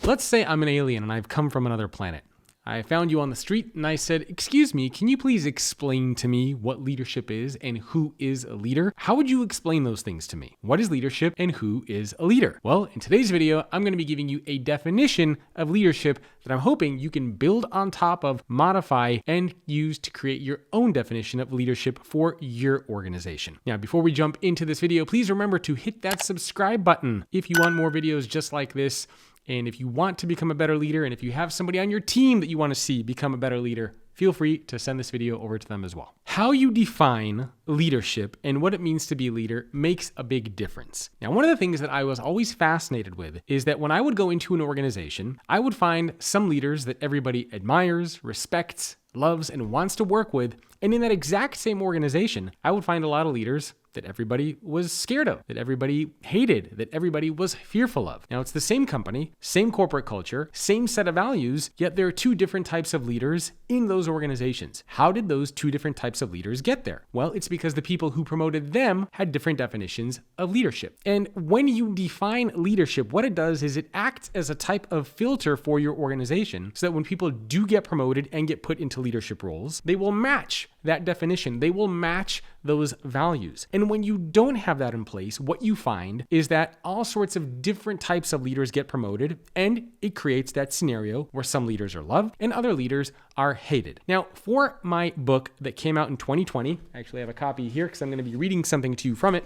Let's say I'm an alien and I've come from another planet. I found you on the street and I said, "Excuse me, can you please explain to me what leadership is and who is a leader?" How would you explain those things to me? What is leadership and who is a leader? Well, in today's video, I'm going to be giving you a definition of leadership that I'm hoping you can build on top of, modify, and use to create your own definition of leadership for your organization. Now, before we jump into this video, please remember to hit that subscribe button if you want more videos just like this. And if you want to become a better leader, and if you have somebody on your team that you want to see become a better leader, feel free to send this video over to them as well. How you define leadership and what it means to be a leader makes a big difference. Now, one of the things that I was always fascinated with is that when I would go into an organization, I would find some leaders that everybody admires, respects, loves, and wants to work with. And in that exact same organization, I would find a lot of leaders that everybody was scared of, that everybody hated, that everybody was fearful of. Now, it's the same company, same corporate culture, same set of values, yet there are two different types of leaders in those organizations. How did those two different types of leaders get there? Well, it's because the people who promoted them had different definitions of leadership. And when you define leadership, what it does is it acts as a type of filter for your organization so that when people do get promoted and get put into leadership roles, they will match that definition. They will match those values. And when you don't have that in place, what you find is that all sorts of different types of leaders get promoted, and it creates that scenario where some leaders are loved and other leaders are hated. Now, for my book that came out in 2020, I actually have a copy here because I'm going to be reading something to you from it,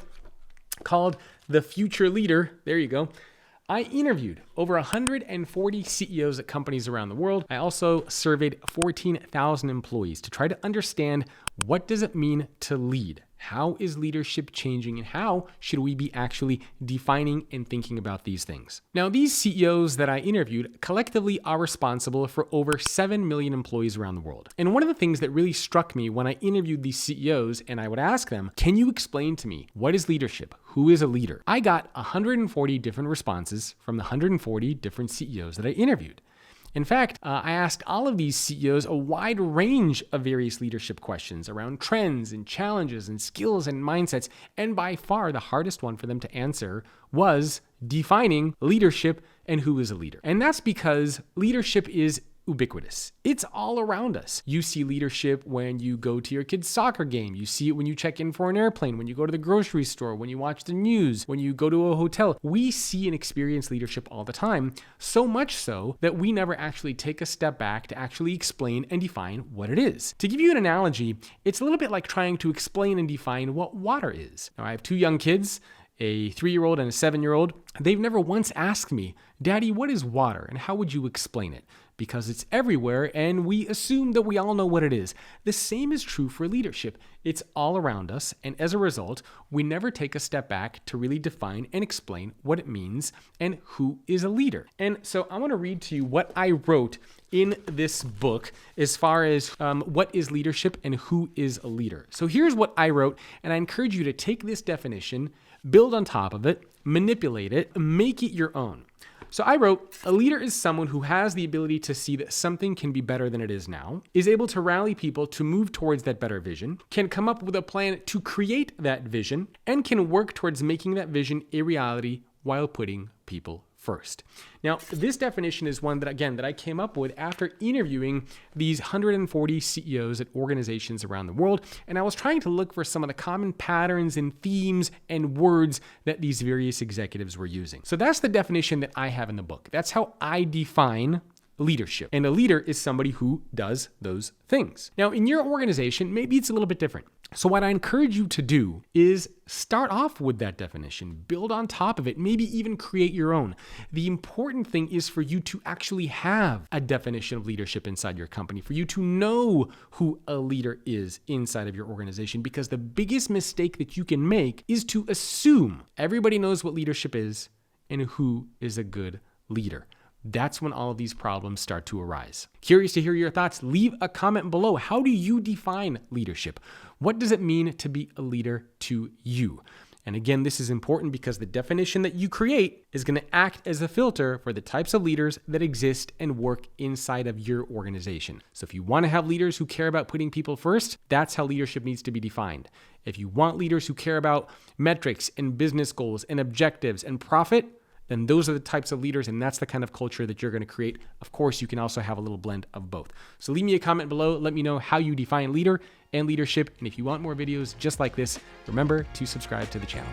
called The Future Leader. There you go. I interviewed over 140 CEOs at companies around the world. I also surveyed 14,000 employees to try to understand, what does it mean to lead? How is leadership changing, and how should we be actually defining and thinking about these things? Now, these CEOs that I interviewed collectively are responsible for over 7 million employees around the world. And one of the things that really struck me when I interviewed these CEOs and I would ask them, "Can you explain to me what is leadership? Who is a leader?" I got 140 different responses from the 140 different CEOs that I interviewed. In fact, I asked all of these CEOs a wide range of various leadership questions around trends and challenges and skills and mindsets. And by far, the hardest one for them to answer was defining leadership and who is a leader. And that's because leadership is ubiquitous. It's all around us. You see leadership when you go to your kid's soccer game. You see it when you check in for an airplane, when you go to the grocery store, when you watch the news, when you go to a hotel. We see and experience leadership all the time, so much so that we never actually take a step back to actually explain and define what it is. To give you an analogy, it's a little bit like trying to explain and define what water is. Now, I have two young kids, a 3-year-old and a 7-year-old. They've never once asked me, "Daddy, what is water and how would you explain it?" Because it's everywhere and we assume that we all know what it is. The same is true for leadership. It's all around us, and as a result, we never take a step back to really define and explain what it means and who is a leader. And so I want to read to you what I wrote in this book as far as what is leadership and who is a leader. So here's what I wrote, and I encourage you to take this definition, build on top of it, manipulate it, make it your own. So I wrote, a leader is someone who has the ability to see that something can be better than it is now, is able to rally people to move towards that better vision, can come up with a plan to create that vision, and can work towards making that vision a reality while putting people first. Now, this definition is one that I came up with after interviewing these 140 CEOs at organizations around the world, and I was trying to look for some of the common patterns and themes and words that these various executives were using. So that's the definition that I have in the book. That's how I define leadership. And a leader is somebody who does those things. Now, in your organization, maybe it's a little bit different. So what I encourage you to do is start off with that definition, build on top of it, maybe even create your own. The important thing is for you to actually have a definition of leadership inside your company, for you to know who a leader is inside of your organization, because the biggest mistake that you can make is to assume everybody knows what leadership is and who is a good leader. That's when all of these problems start to arise. Curious to hear your thoughts? Leave a comment below. How do you define leadership? What does it mean to be a leader to you? And again, this is important because the definition that you create is going to act as a filter for the types of leaders that exist and work inside of your organization. So if you want to have leaders who care about putting people first, that's how leadership needs to be defined. If you want leaders who care about metrics and business goals and objectives and profit, then those are the types of leaders, and that's the kind of culture that you're going to create. Of course, you can also have a little blend of both. So leave me a comment below. Let me know how you define leader and leadership. And if you want more videos just like this, remember to subscribe to the channel.